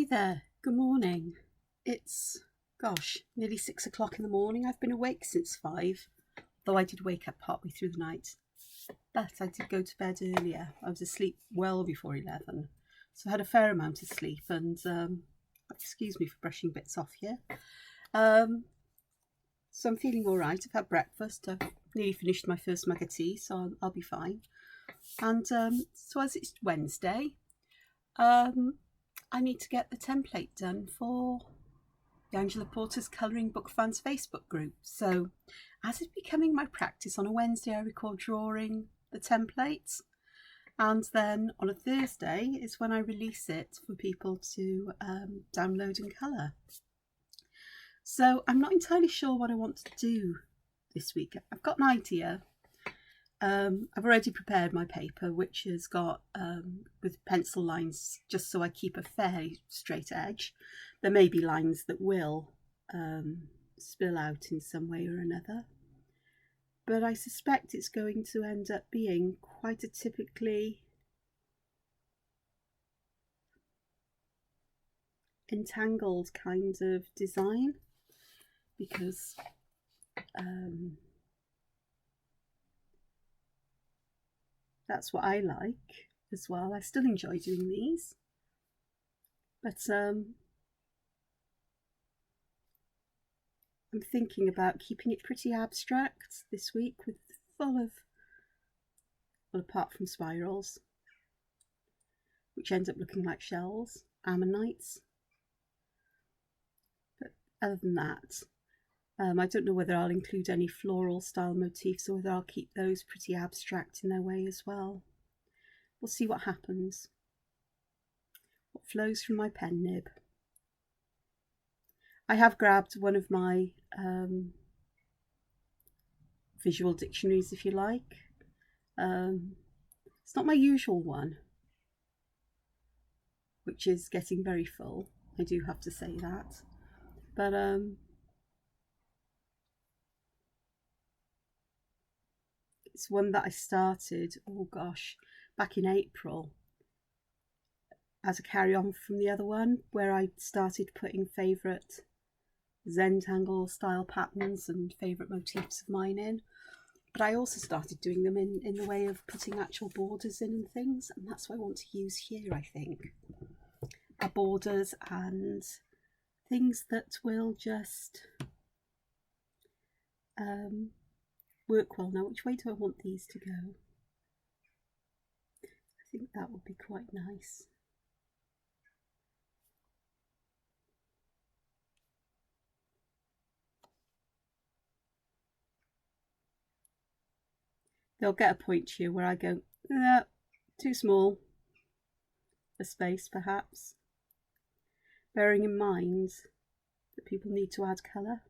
Hi there, good morning. It's, nearly 6 o'clock in the morning. I've been awake since 5, though I did wake up partway through the night. But I did go to bed earlier. I was asleep well before 11, so I had a fair amount of sleep and, excuse me for brushing bits off here. So I'm feeling all right. I've had breakfast. I've nearly finished my first mug of tea, so I'll be fine. And so as it's Wednesday, I need to get the template done for the Angela Porter's Colouring Book Fans Facebook group. So as is becoming my practice, on a Wednesday I record drawing the templates, and then on a Thursday is when I release it for people to download and colour. So I'm not entirely sure what I want to do this week. I've got an idea. I've already prepared my paper, which has got with pencil lines, just so I keep a fairly straight edge. There may be lines that will spill out in some way or another, but I suspect it's going to end up being quite a typically entangled kind of design, because that's what I like as well. I still enjoy doing these, but I'm thinking about keeping it pretty abstract this week, with full of, well, apart from spirals, which end up looking like shells, ammonites. But other than that, I don't know whether I'll include any floral style motifs or whether I'll keep those pretty abstract in their way as well. We'll see what happens. What flows from my pen nib. I have grabbed one of my visual dictionaries, if you like. It's not my usual one, which is getting very full. I do have to say that. But it's one that I started, back in April, as a carry-on from the other one, where I started putting favourite zentangle style patterns and favourite motifs of mine in. But I also started doing them in the way of putting actual borders in and things, and that's what I want to use here, I think. Borders and things that will just work well. Now, which way do I want these to go? I think that would be quite nice. They'll get a point here where I go, too small a space perhaps, bearing in mind that people need to add colour.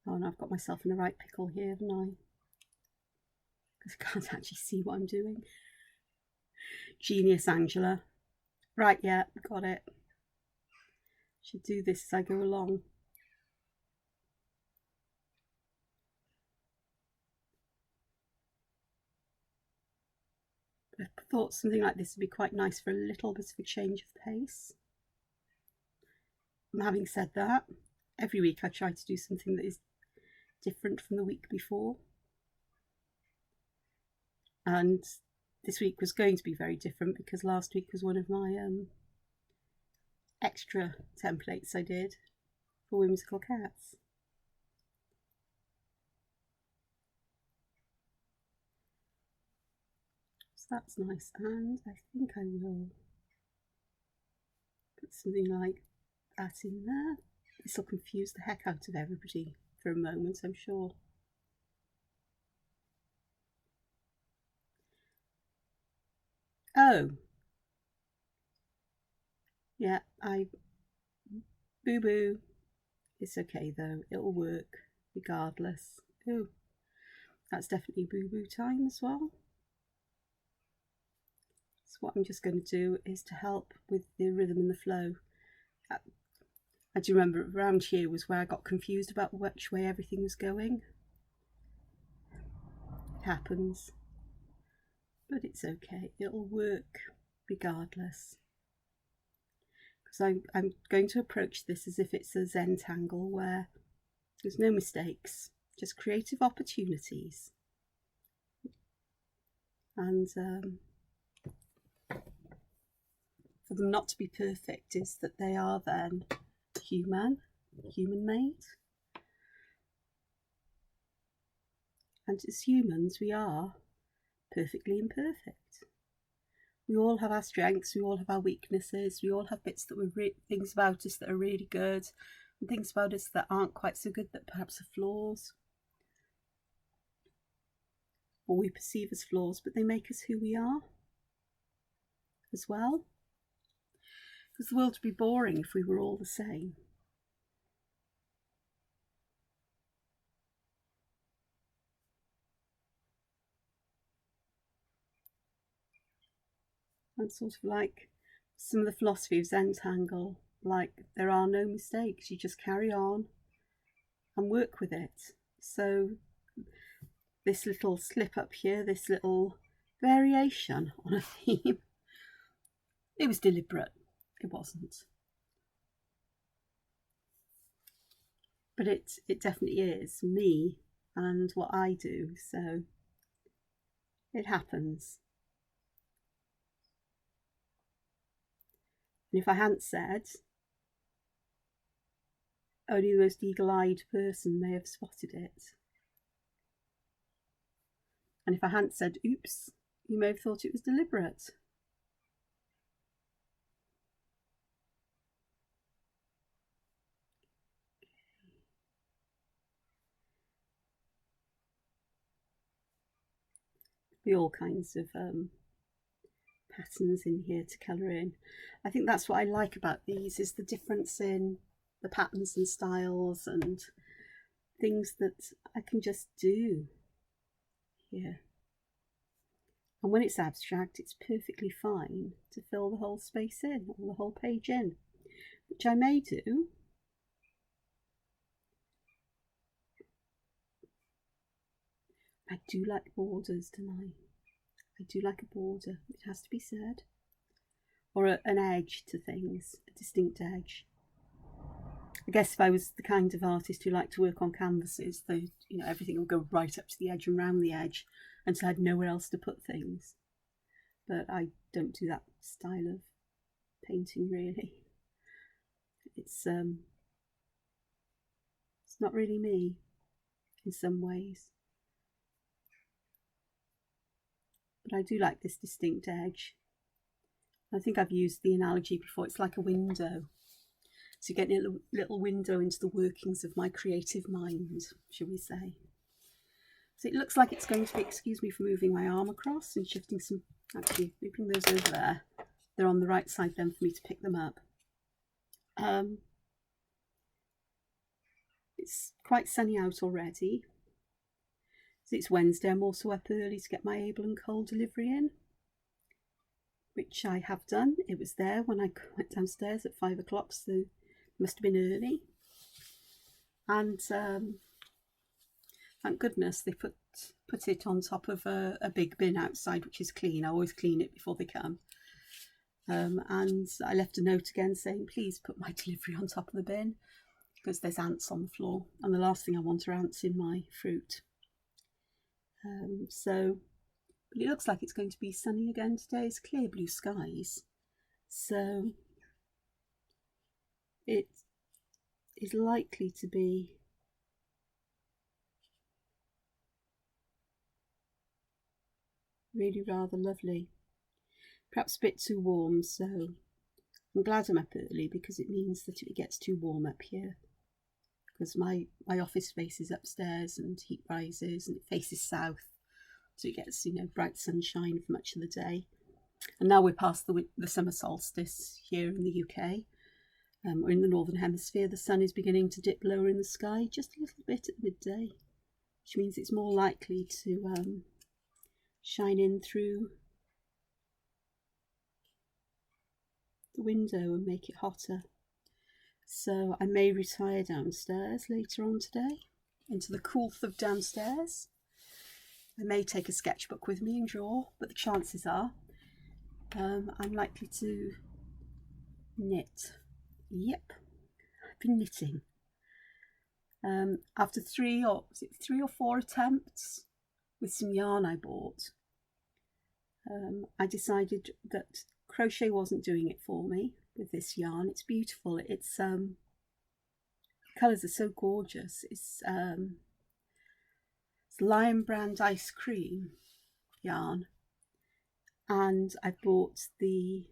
Oh, and I've got myself in the right pickle here, haven't I? Because I can't actually see what I'm doing. Genius, Angela. Right, yeah, got it. Should do this as I go along. I thought something like this would be quite nice for a little bit of a change of pace. And having said that, every week I try to do something that is different from the week before. And this week was going to be very different because last week was one of my extra templates I did for Whimsical Cats. So that's nice, and I think I will put something like that in there. This will confuse the heck out of everybody for a moment, I'm sure. Oh, yeah, boo-boo. It's okay though, it'll work regardless. Oh, that's definitely boo-boo time as well. So what I'm just going to do is to help with the rhythm and the flow. I do remember around here was where I got confused about which way everything was going. It happens, but it's okay, it'll work regardless. Because I'm going to approach this as if it's a zentangle where there's no mistakes, just creative opportunities. And for them not to be perfect is that they are then human-made. And as humans, we are perfectly imperfect. We all have our strengths, we all have our weaknesses, we all have bits that we're things about us that are really good, and things about us that aren't quite so good, that perhaps are flaws, or we perceive as flaws, but they make us who we are as well. Because the world would be boring if we were all the same. And sort of like some of the philosophy of zentangle, like there are no mistakes, you just carry on and work with it. So this little slip up here, this little variation on a theme, it was deliberate, it wasn't. But it definitely is me and what I do, so it happens. And if I hadn't said, only the most eagle-eyed person may have spotted it. And if I hadn't said, oops, you may have thought it was deliberate. Be all kinds of patterns in here to colour in. I think that's what I like about these, is the difference in the patterns and styles and things that I can just do here. And when it's abstract, it's perfectly fine to fill the whole space in, or the whole page in, which I may do. I do like borders, don't I? I do like a border, it has to be said. Or an edge to things, a distinct edge. I guess if I was the kind of artist who liked to work on canvases, everything would go right up to the edge and round the edge until I had nowhere else to put things. But I don't do that style of painting really. It's not really me in some ways. But I do like this distinct edge. I think I've used the analogy before, it's like a window. So you get a little window into the workings of my creative mind, shall we say. So it looks like it's going to be, excuse me for moving my arm across and shifting some, actually moving those over there. They're on the right side then for me to pick them up. It's quite sunny out already. So it's Wednesday, I'm also up early to get my Able and Cole delivery in, which I have done. It was there when I went downstairs at 5 o'clock, so it must have been early. And thank goodness they put it on top of a big bin outside, which is clean. I always clean it before they come. And I left a note again saying, please put my delivery on top of the bin, because there's ants on the floor, and the last thing I want are ants in my fruit. But it looks like it's going to be sunny again today. It's clear blue skies, so it is likely to be really rather lovely. Perhaps a bit too warm, so I'm glad I'm up early, because it means that if it gets too warm up here, because my office space is upstairs and heat rises and it faces south, so it gets bright sunshine for much of the day. And now we're past the summer solstice here in the UK, or in the northern hemisphere. The sun is beginning to dip lower in the sky just a little bit at midday, which means it's more likely to shine in through the window and make it hotter. So I may retire downstairs later on today, into the coolth of downstairs. I may take a sketchbook with me and draw, but the chances are I'm likely to knit. Yep, I've been knitting. After three or four attempts with some yarn I bought, I decided that crochet wasn't doing it for me with this yarn. It's beautiful. It's colours are so gorgeous. It's Lion Brand Ice Cream yarn, and I bought the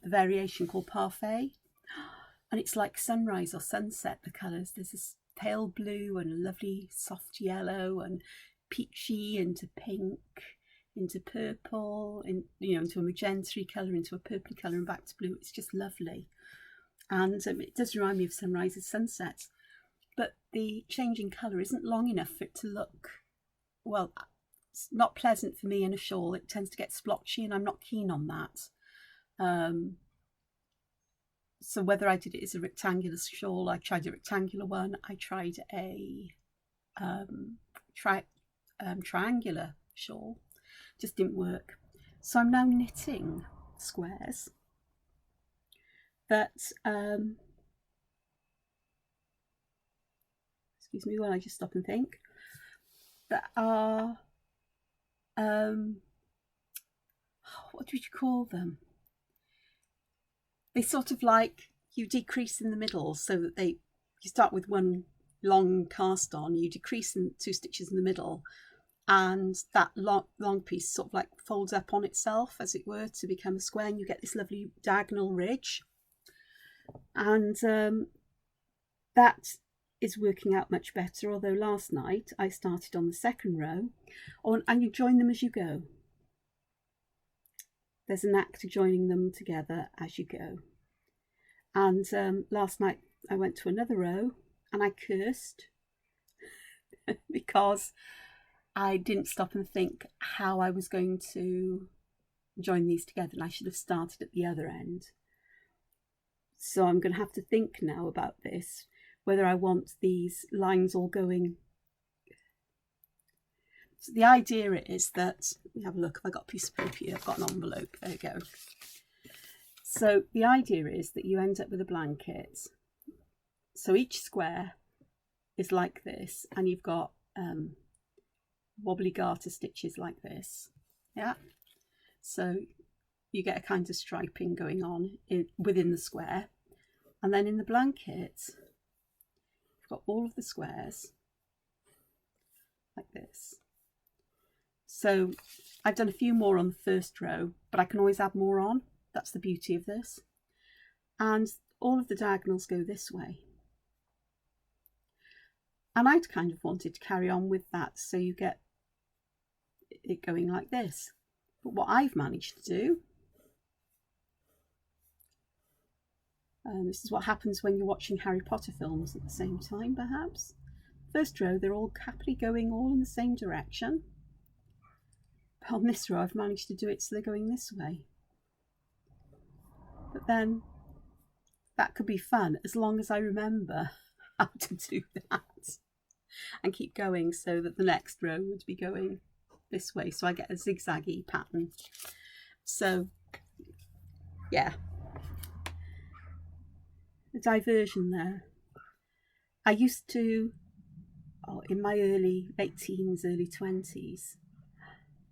variation called Parfait, and it's like sunrise or sunset, the colours. There's this pale blue and a lovely soft yellow and peachy into pink into purple, into a magenta colour, into a purpley colour, and back to blue. It's just lovely, and it does remind me of sunrises, sunsets, but the changing colour isn't long enough for it to look, well, it's not pleasant for me in a shawl. It tends to get splotchy, and I'm not keen on that. So whether I did it as a rectangular shawl, I tried a rectangular one, I tried a triangular shawl, just didn't work. So I'm now knitting squares that, excuse me while I just stop and think, that are, what would you call them? They sort of like, you decrease in the middle so that you start with one long cast on, you decrease in 2 stitches in the middle, and that long piece sort of like folds up on itself, as it were, to become a square, and you get this lovely diagonal ridge. And that is working out much better, although last night I started on the second row, and you join them as you go. There's a knack to joining them together as you go. And last night I went to another row and I cursed because I didn't stop and think how I was going to join these together, and I should have started at the other end. So I'm going to have to think now about this, whether I want these lines all going. So the idea is that, let me have a look, if I got a piece of paper here, I've got an envelope, there you go. So the idea is that you end up with a blanket. So each square is like this, and you've got wobbly garter stitches like this, yeah? So you get a kind of striping going on within the square. And then in the blanket, you've got all of the squares like this. So I've done a few more on the first row, but I can always add more on. That's the beauty of this. And all of the diagonals go this way. And I'd kind of wanted to carry on with that, so you get it going like this. But what I've managed to do, this is what happens when you're watching Harry Potter films at the same time, perhaps. First row, they're all happily going all in the same direction. But on this row, I've managed to do it so they're going this way. But then that could be fun, as long as I remember how to do that and keep going, so that the next row would be going this way, so I get a zigzaggy pattern. So yeah, a diversion there. I used to, in my late teens, early 20s,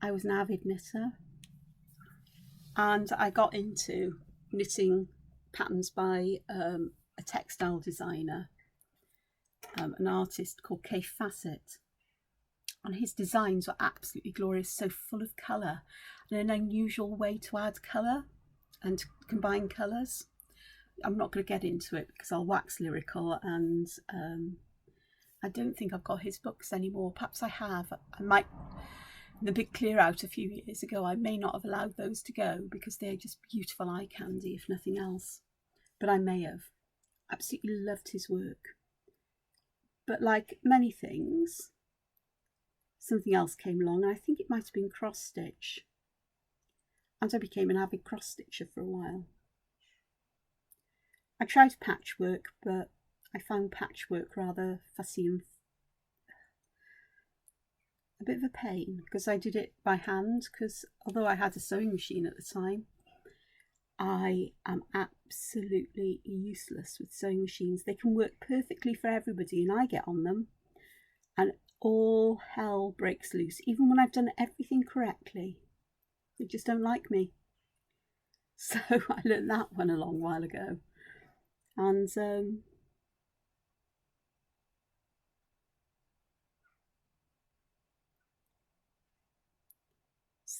I was an avid knitter, and I got into knitting patterns by a textile designer, an artist called Kay Fassett, and his designs were absolutely glorious, so full of colour, and an unusual way to add colour and to combine colours. I'm not going to get into it because I'll wax lyrical, and I don't think I've got his books anymore. Perhaps I have. I might. The big clear out a few years ago, I may not have allowed those to go because they're just beautiful eye candy, if nothing else. But I may have. Absolutely loved his work. But like many things, something else came along, and I think it might have been cross stitch. And I became an avid cross stitcher for a while. I tried patchwork, but I found patchwork rather fussy and a bit of a pain, because I did it by hand, because although I had a sewing machine at the time, I am absolutely useless with sewing machines. They can work perfectly for everybody and I get on them and all hell breaks loose. Even when I've done everything correctly, they just don't like me. So I learned that one a long while ago. And so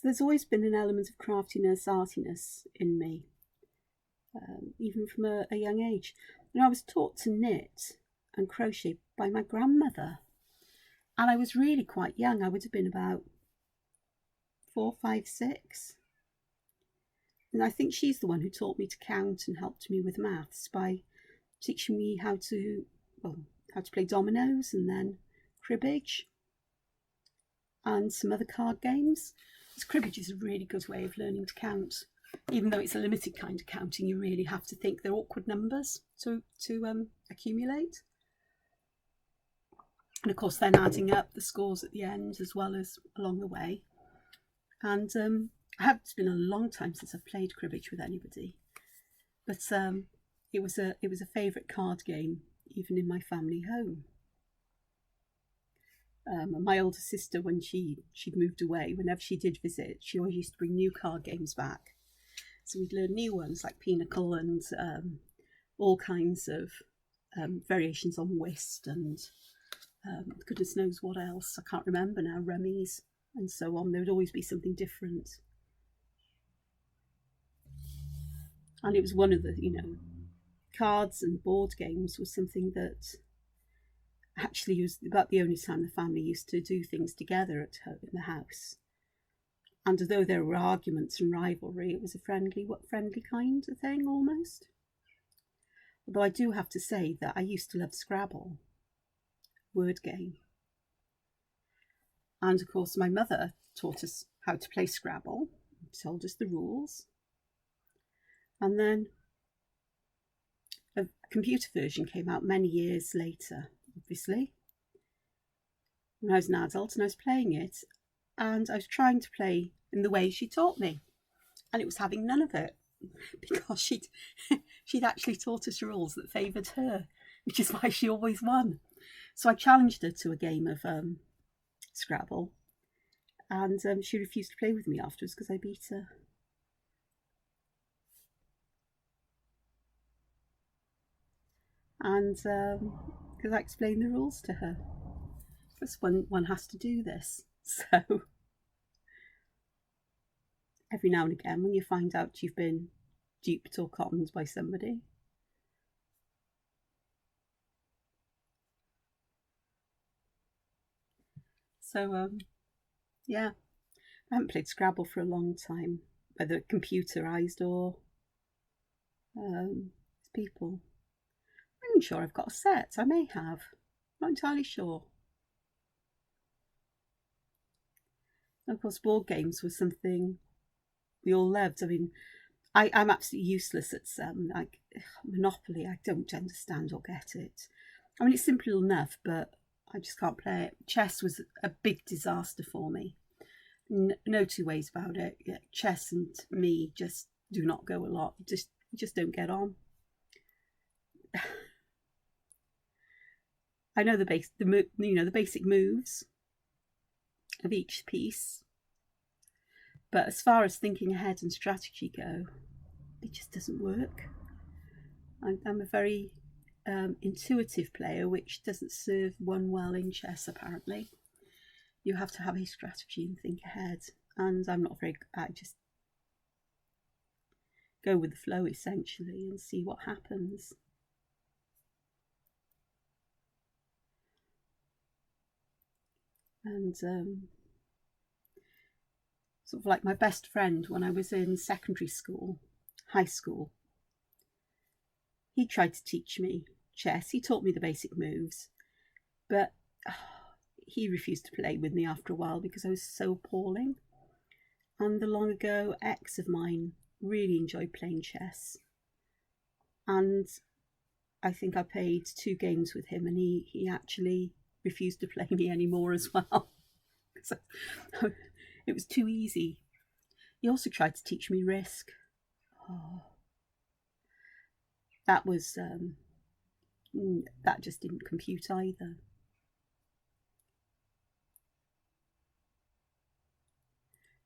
there's always been an element of craftiness, artiness in me, even from a young age. And I was taught to knit and crochet by my grandmother. And I was really quite young. I would have been about 4, 5, 6. And I think she's the one who taught me to count and helped me with maths by teaching me how to play dominoes and then cribbage and some other card games. Because cribbage is a really good way of learning to count. Even though it's a limited kind of counting, you really have to think they're awkward numbers to accumulate. And of course then adding up the scores at the end as well as along the way. And it's been a long time since I've played cribbage with anybody, but it was a favourite card game even in my family home. My older sister, when she'd moved away, whenever she did visit, she always used to bring new card games back. So we'd learn new ones like Pinochle and all kinds of variations on whist and goodness knows what else. I can't remember now, rummies and so on. There would always be something different. And it was one of the, cards and board games was something that actually was about the only time the family used to do things together in the house. And although there were arguments and rivalry, it was a friendly kind of thing almost. Although I do have to say that I used to love Scrabble, word game. And of course my mother taught us how to play Scrabble, told us the rules. And then a computer version came out many years later, obviously, when I was an adult, and I was playing it, and I was trying to play in the way she taught me, and it was having none of it because she'd actually taught us rules that favoured her, which is why she always won. So I challenged her to a game of Scrabble, and she refused to play with me afterwards because I beat her. And because I explained the rules to her, because one has to do this. So every now and again, when you find out you've been duped or conned by somebody, so yeah, I haven't played Scrabble for a long time, whether computerised or people. I'm not sure I've got a set. I may have. Not entirely sure. And of course, board games was something we all loved. I mean, I'm absolutely useless at like Monopoly. I don't understand or get it. I mean, it's simple enough, but I just can't play it. Chess was a big disaster for me. No two ways about it. Yeah, chess and me just do not go a lot. Just don't get on. I know the basic moves of each piece, but as far as thinking ahead and strategy go, it just doesn't work. I'm a very intuitive player, which doesn't serve one well in chess. Apparently, you have to have a strategy and think ahead, and I'm not very. I just go with the flow essentially and see what happens. And sort of like my best friend when I was in secondary school, high school, he tried to teach me chess. He taught me the basic moves, but he refused to play with me after a while because I was so appalling. And the long ago ex of mine really enjoyed playing chess, and I think I played 2 games with him, and he actually refused to play me anymore as well. So, it was too easy. He also tried to teach me Risk. Oh, that was that just didn't compute either.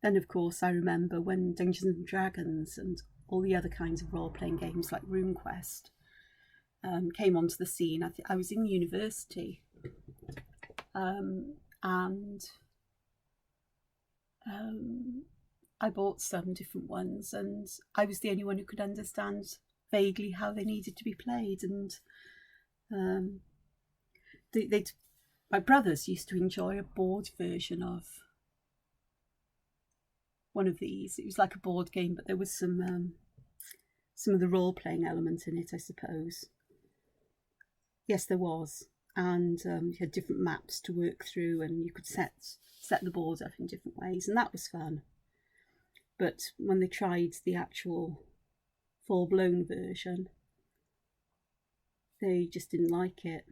Then, of course, I remember when Dungeons and Dragons and all the other kinds of role-playing games like RuneQuest came onto the scene. I was in university, and I bought some different ones, and I was the only one who could understand vaguely how they needed to be played. And my brothers used to enjoy a board version of one of these. It was like a board game, but there was some of the role-playing element in it, I suppose. Yes, there was. And you had different maps to work through, and you could set the board up in different ways, and that was fun. But when they tried the actual full-blown version, they just didn't like it.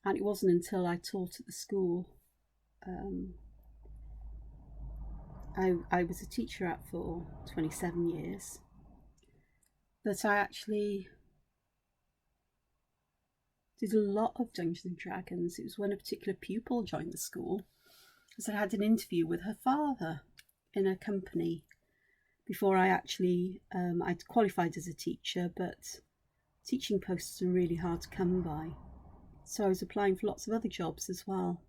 And it wasn't until I taught at the school, I was a teacher at for 27 years, that I actually did a lot of Dungeons and Dragons. It was when a particular pupil joined the school, because I had an interview with her father in a company before I actually, I'd qualified as a teacher, but teaching posts are really hard to come by. So I was applying for lots of other jobs as well.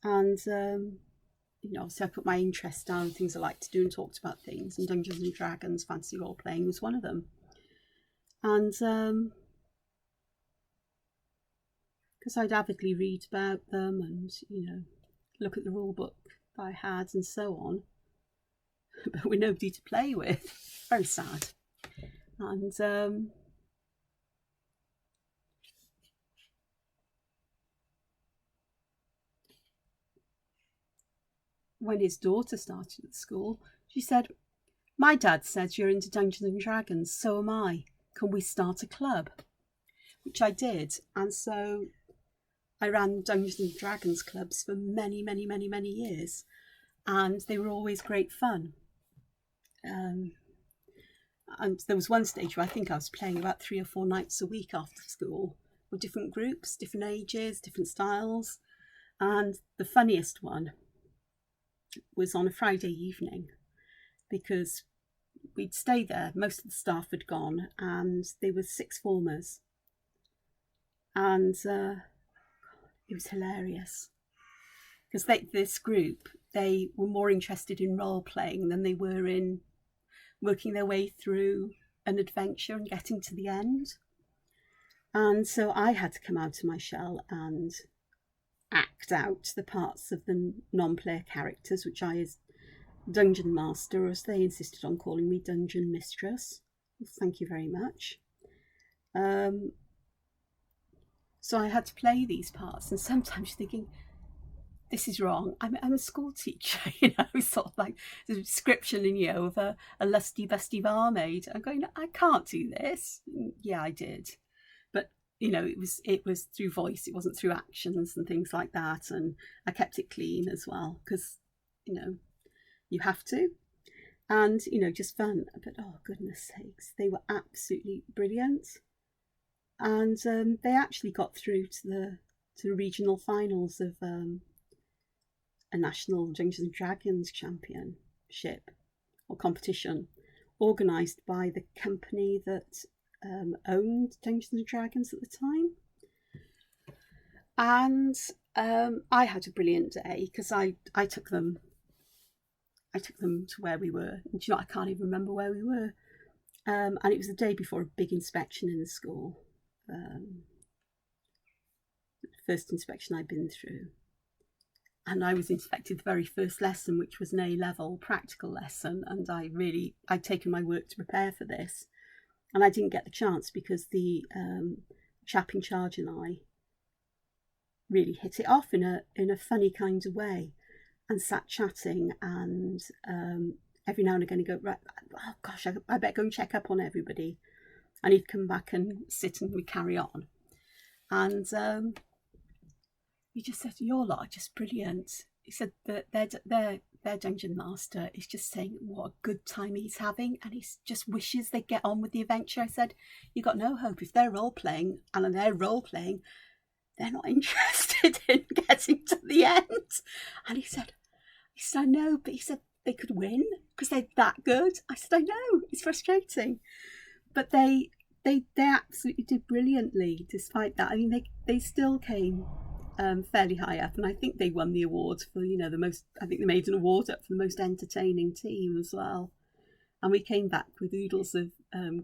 And, so I put my interest down, things I like to do, and talked about things. And Dungeons and Dragons, fantasy role playing was one of them. And because I'd avidly read about them and, look at the rule book that I had and so on, but with nobody to play with. Very sad. And when his daughter started at school, she said, "My dad says you're into Dungeons and Dragons, so am I. Can we start a club?" Which I did. And so I ran Dungeons and Dragons clubs for many, many, many, many years. And they were always great fun. And there was one stage where I think I was playing about 3 or 4 nights a week after school with different groups, different ages, different styles. And the funniest one was on a Friday evening, because we'd stay there. Most of the staff had gone, and there were 6 formers. And it was hilarious, because this group, they were more interested in role playing than they were in working their way through an adventure and getting to the end. And so I had to come out of my shell and act out the parts of the non-player characters, which I, as Dungeon Master, or as they insisted on calling me, Dungeon Mistress. Thank you very much. So I had to play these parts, and sometimes you're thinking, this is wrong. I'm a school teacher, sort of like the description of a lusty busty barmaid. I'm going, I can't do this. Yeah, I did. But, it was through voice. It wasn't through actions and things like that. And I kept it clean as well, because, you have to. And, just fun. But, oh, goodness sakes, they were absolutely brilliant. And they actually got through to the regional finals of a national Dungeons and Dragons championship or competition, organised by the company that owned Dungeons and Dragons at the time. And I had a brilliant day, because I took them to where we were. And I can't even remember where we were. And it was the day before a big inspection in the school. First inspection I'd been through. And I was inspected the very first lesson, which was an A-level practical lesson. And I'd taken my work to prepare for this. And I didn't get the chance, because the chap in charge and I really hit it off in a funny kind of way, and sat chatting. And every now and again he'd go, right, oh gosh, I better go and check up on everybody. And he'd come back and sit, and we'd carry on. And he just said, "Your lot are just brilliant." He said that they're their dungeon master is just saying what a good time he's having, and he just wishes they'd get on with the adventure. I said, you've got no hope. If they're role-playing, and they're role-playing, they're not interested in getting to the end. And he said, I know, but he said they could win because they're that good. I said, I know, it's frustrating. But they absolutely did brilliantly despite that. I mean, they still came fairly high up, and I think they won the award for, the most, I think they made an award up for the most entertaining team as well. And we came back with oodles of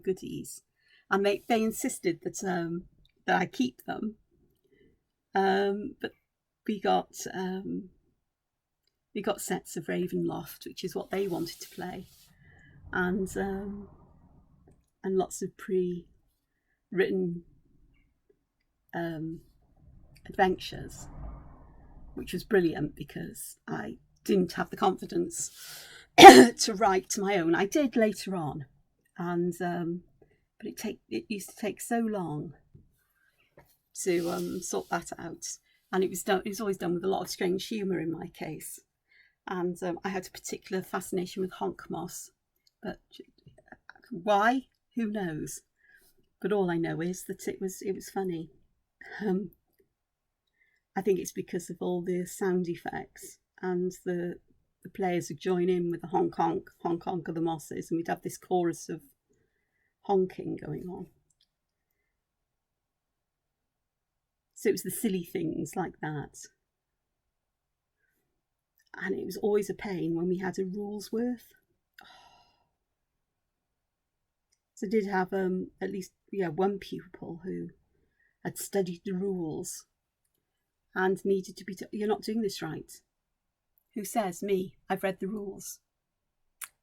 goodies, and they insisted that I keep them. But we got sets of Ravenloft, which is what they wanted to play, and lots of pre-written adventures, which was brilliant because I didn't have the confidence to write my own. I did later on, and but it used to take so long to sort that out, and it was always done with a lot of strange humour in my case, and I had a particular fascination with honk moss, but why? Who knows? But all I know is that it was funny. I think it's because of all the sound effects, and the players would join in with the honk honk honk honk of the mosses, and we'd have this chorus of honking going on. So it was the silly things like that. And it was always a pain when we had a rules worth. So I did have at least one pupil who had studied the rules and needed to be you're not doing this right. Who says? Me. I've read the rules.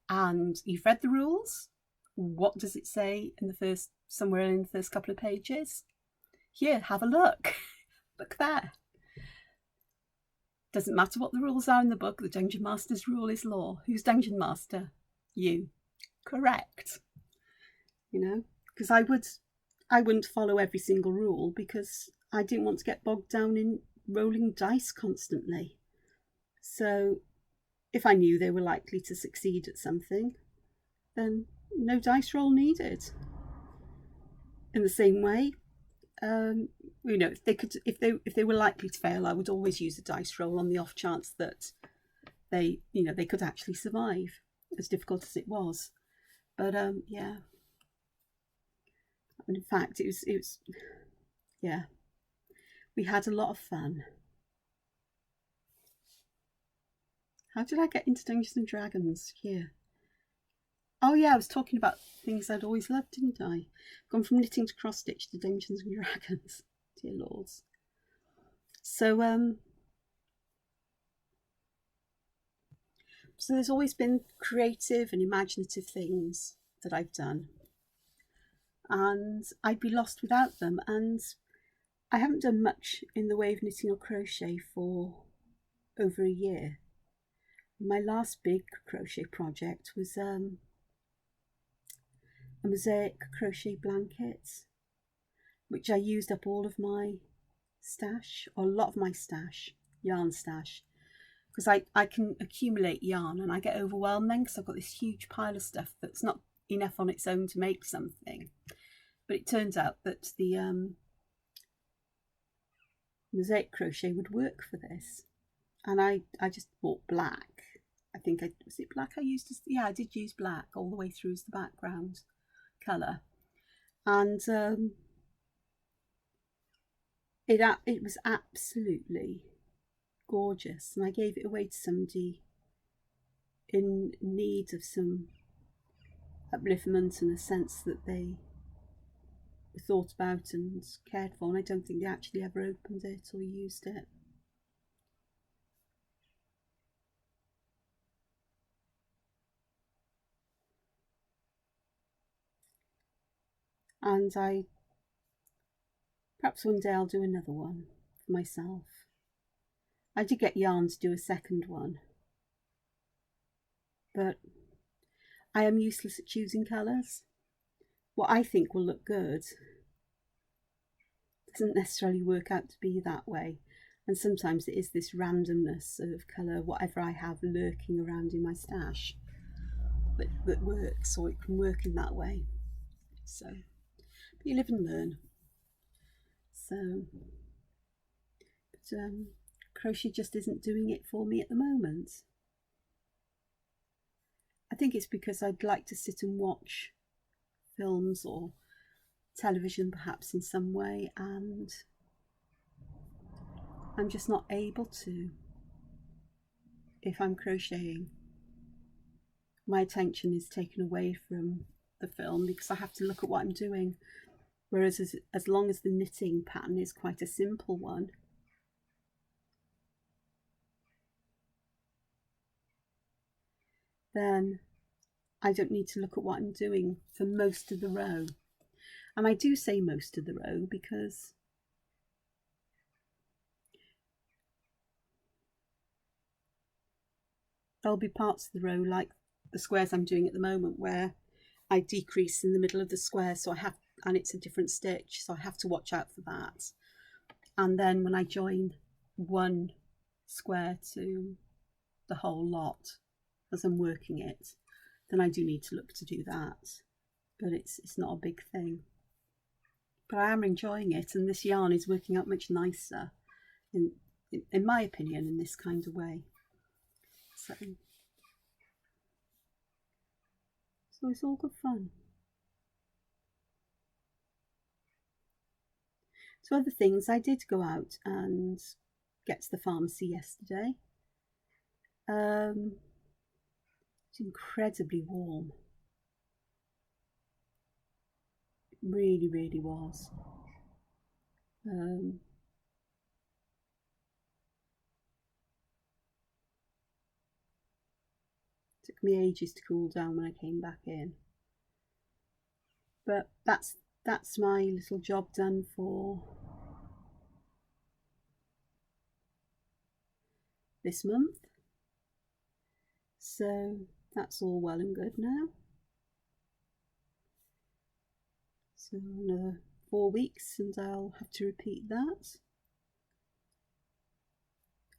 And you've read the rules? What does it say somewhere in the first couple of pages? Here, have a look. Look there. Doesn't matter what the rules are in the book. The Dungeon Master's rule is law. Who's Dungeon Master? You. Correct. Because I wouldn't follow every single rule because I didn't want to get bogged down in rolling dice constantly. So if I knew they were likely to succeed at something, then no dice roll needed. In the same way, if they were likely to fail, I would always use a dice roll on the off chance that they could actually survive, as difficult as it was. But yeah. And in fact, it was we had a lot of fun. How did I get into Dungeons and Dragons? Here. Oh yeah, I was talking about things I'd always loved, didn't I? Gone from knitting to cross stitch to Dungeons and Dragons. Dear lords. So there's always been creative and imaginative things that I've done, and I'd be lost without them. And I haven't done much in the way of knitting or crochet for over a year. My last big crochet project was a mosaic crochet blanket, which I used up all of my stash, or a lot of my stash, yarn stash, because I can accumulate yarn and I get overwhelmed then because I've got this huge pile of stuff that's not enough on its own to make something. But it turns out that the mosaic crochet would work for this, and I just bought black. I think was it black I used? I did use black all the way through as the background colour, and it was absolutely gorgeous, and I gave it away to somebody in need of some upliftment and a sense that they thought about and cared for, and I don't think they actually ever opened it or used it. And perhaps one day I'll do another one for myself. I did get yarn to do a second one, but I am useless at choosing colours. What I think will look good doesn't necessarily work out to be that way. And sometimes it is this randomness of colour, whatever I have lurking around in my stash, that works, or it can work in that way. So, but you live and learn. So, but crochet just isn't doing it for me at the moment. I think it's because I'd like to sit and watch films or television perhaps in some way, and I'm just not able to. If I'm crocheting, my attention is taken away from the film because I have to look at what I'm doing. Whereas as long as the knitting pattern is quite a simple one, then I don't need to look at what I'm doing for most of the row. And I do say most of the row because there'll be parts of the row, like the squares I'm doing at the moment, where I decrease in the middle of the square, so I have, and it's a different stitch, so I have to watch out for that. And then when I join one square to the whole lot as I'm working it, then I do need to look to do that. But it's not a big thing. But I am enjoying it, and this yarn is working out much nicer, in my opinion, in this kind of way. So it's all good fun. So other things, I did go out and get to the pharmacy yesterday. It's incredibly warm. It really, really was. Took me ages to cool down when I came back in. But that's my little job done for this month. So that's all well and good now. So another 4 weeks and I'll have to repeat that.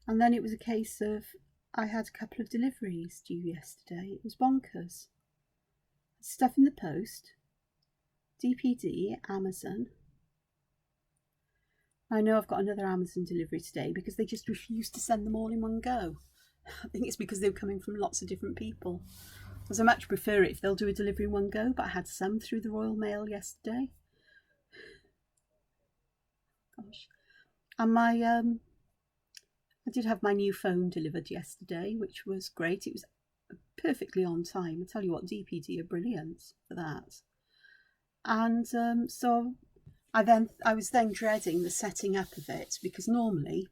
And then it was a case of, I had a couple of deliveries due yesterday. It was bonkers. Stuff in the post, DPD, Amazon. I know I've got another Amazon delivery today because they just refused to send them all in one go. I think it's because they were coming from lots of different people. Because I much prefer it if they'll do a delivery in one go, but I had some through the Royal Mail yesterday. Gosh. And I did have my new phone delivered yesterday, which was great. It was perfectly on time. I tell you what, DPD are brilliant for that. And so I was then dreading the setting up of it, because normally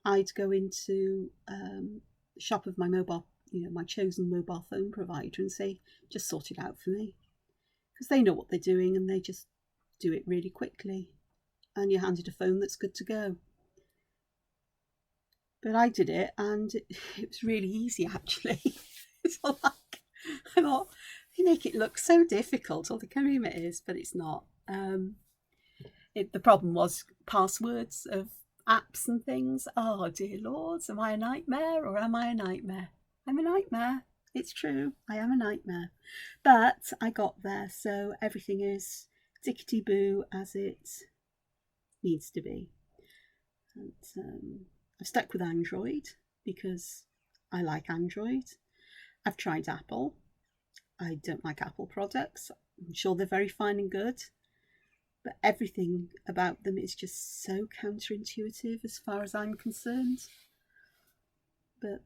I'd go into the shop of my mobile, my chosen mobile phone provider, and say, just sort it out for me, because they know what they're doing and they just do it really quickly, and you're handed a phone that's good to go. But I did it, and it was really easy, actually. It's all like, I thought, they make it look so difficult, or they claim it is, but it's not. The problem was passwords of apps and things. Oh dear Lord, am I a nightmare, or am I a nightmare? I'm a nightmare. It's true, I am a nightmare. But I got there, so everything is tickety-boo as it needs to be. And I've stuck with Android because I like Android. I've tried Apple. I don't like Apple products. I'm sure they're very fine and good, but everything about them is just so counterintuitive as far as I'm concerned. But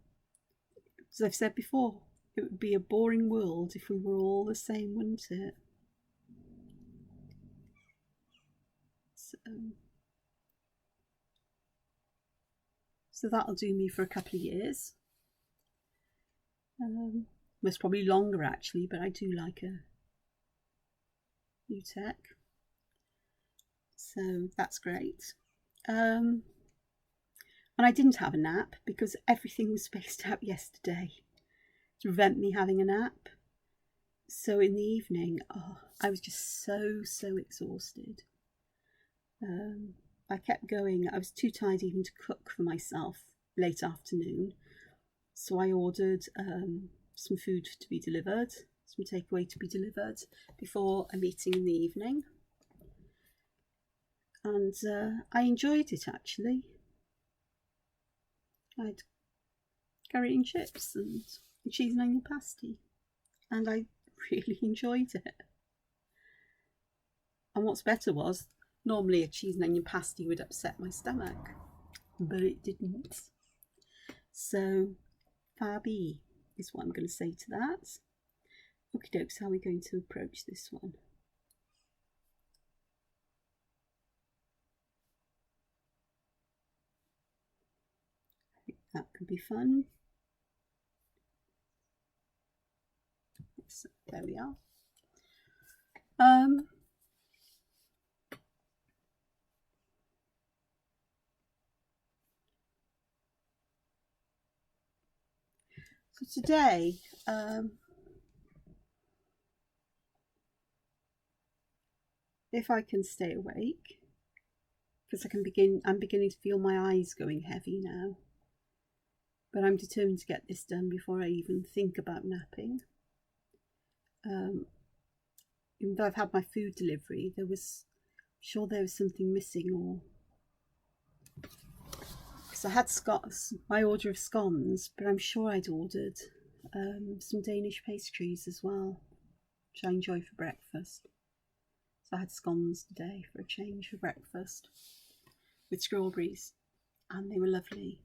as I've said before, it would be a boring world if we were all the same, wouldn't it? So that'll do me for a couple of years. Most probably longer actually, but I do like a new tech. So that's great. And I didn't have a nap because everything was spaced out yesterday to prevent me having a nap. So in the evening, I was just so exhausted. I kept going. I was too tired even to cook for myself late afternoon. So I ordered some food to be delivered, some takeaway to be delivered before a meeting in the evening. And I enjoyed it, actually. I had curry and chips and cheese and onion pasty, and I really enjoyed it. And what's better was, normally a cheese and onion pasty would upset my stomach, but it didn't. So, Fabi is what I'm going to say to that. Okie dokes, how are we going to approach this one? I think that could be fun. So, there we are. So today, if I can stay awake, because I'm beginning to feel my eyes going heavy now, but I'm determined to get this done before I even think about napping. Even though I've had my food delivery, there was something missing, or because I had my order of scones, but I'm sure I'd ordered some Danish pastries as well, which I enjoy for breakfast. So I had scones today for a change for breakfast with strawberries, and they were lovely.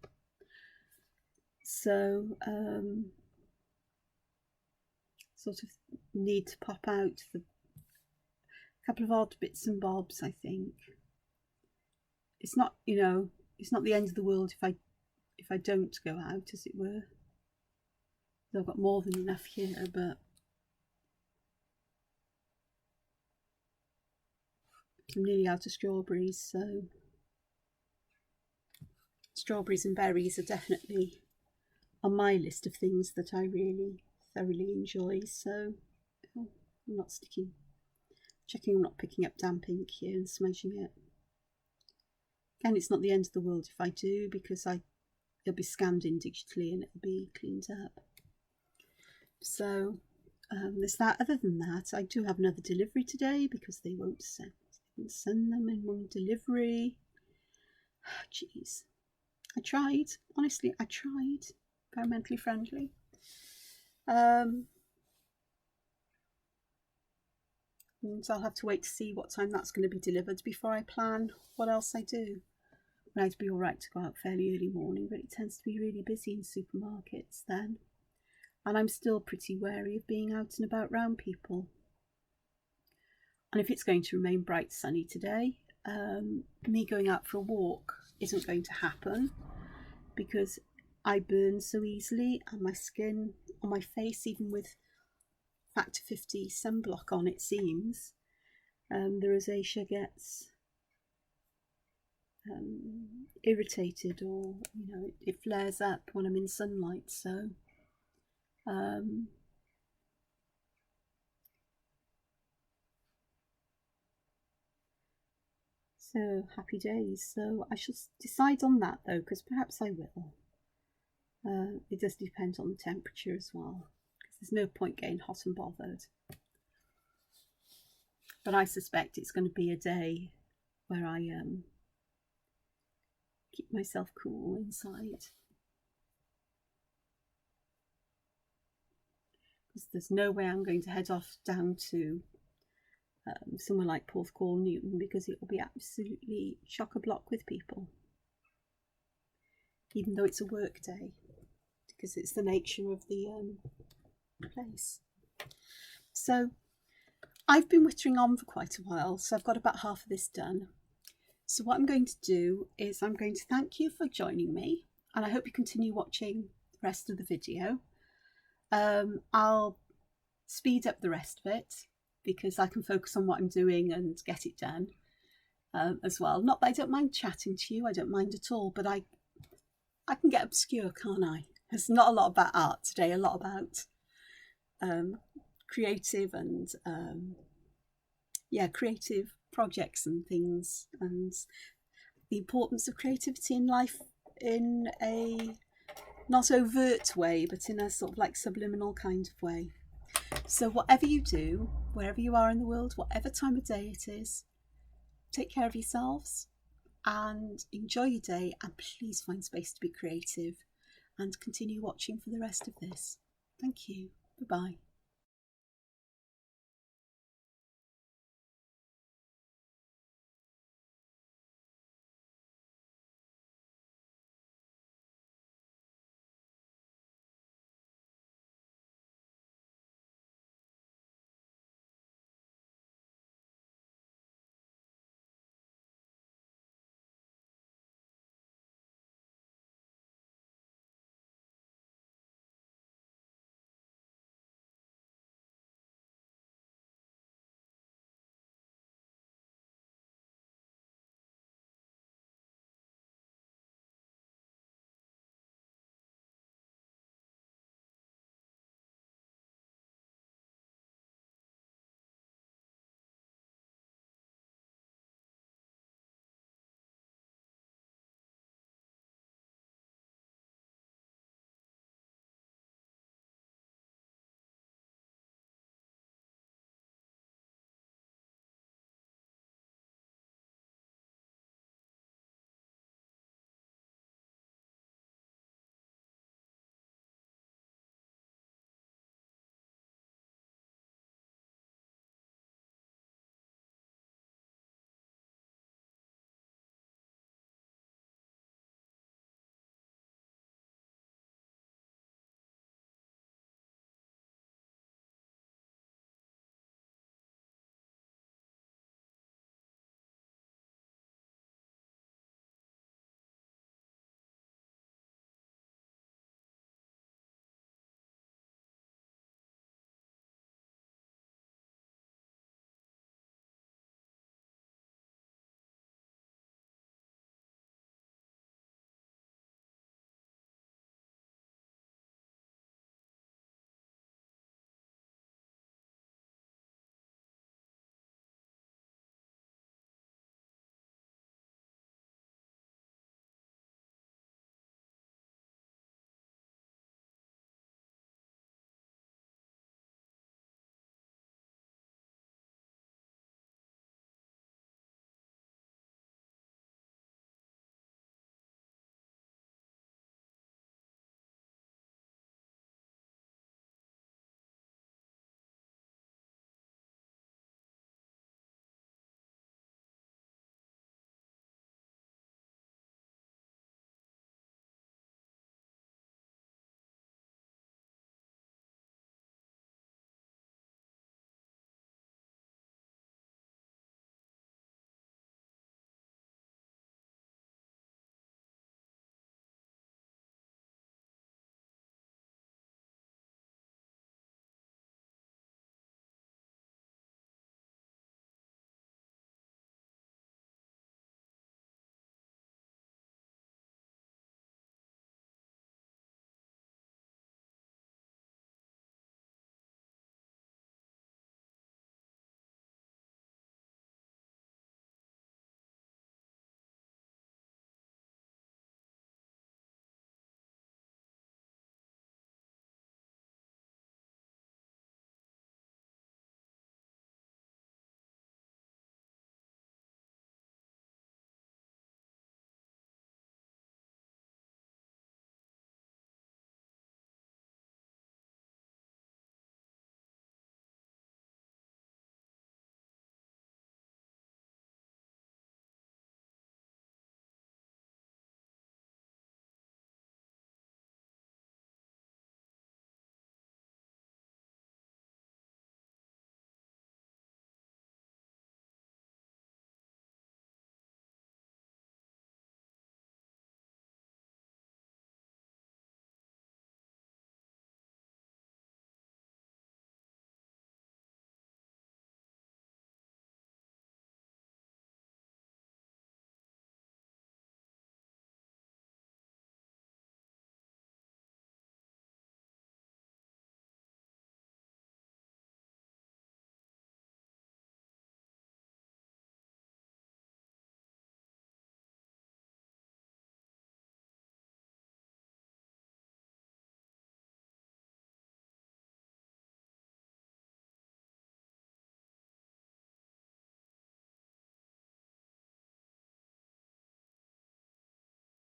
So sort of need to pop out a couple of odd bits and bobs. I think it's not, it's not the end of the world if I don't go out, as it were. I've got more than enough here, but I'm nearly out of strawberries, so strawberries and berries are definitely on my list of things that I really thoroughly enjoy. So I'm not checking I'm not picking up damp ink here and smudging it. Again, it's not the end of the world if I do, because it'll be scanned in digitally and it'll be cleaned up. So there's that. Other than that, I do have another delivery today because they won't send them in one delivery. Jeez, I tried. Honestly, I tried. Environmentally friendly. And I'll have to wait to see what time that's going to be delivered before I plan what else I do. I'd be all right to go out fairly early morning, but it tends to be really busy in supermarkets then. And I'm still pretty wary of being out and about round people. And if it's going to remain bright sunny today, me going out for a walk isn't going to happen, because I burn so easily, and my skin on my face, even with factor 50 sunblock on, it seems, the rosacea gets irritated, or it flares up when I'm in sunlight. So happy days. So I shall decide on that though, because perhaps I will. It does depend on the temperature as well, because there's no point getting hot and bothered. But I suspect it's going to be a day where I keep myself cool inside, because there's no way I'm going to head off down to somewhere like Porthcawl, Newton, because it will be absolutely chock-a-block with people, even though it's a work day, because it's the nature of the place. So I've been whittering on for quite a while, so I've got about half of this done. So what I'm going to do is I'm going to thank you for joining me, and I hope you continue watching the rest of the video. I'll speed up the rest of it, because I can focus on what I'm doing and get it done as well. Not that I don't mind chatting to you, I don't mind at all, but I can get obscure, can't I? There's not a lot about art today, a lot about creative and creative projects and things. And the importance of creativity in life in a not overt way, but in a sort of like subliminal kind of way. So whatever you do, wherever you are in the world, whatever time of day it is, take care of yourselves and enjoy your day, and please find space to be creative and continue watching for the rest of this. Thank you. Bye-bye.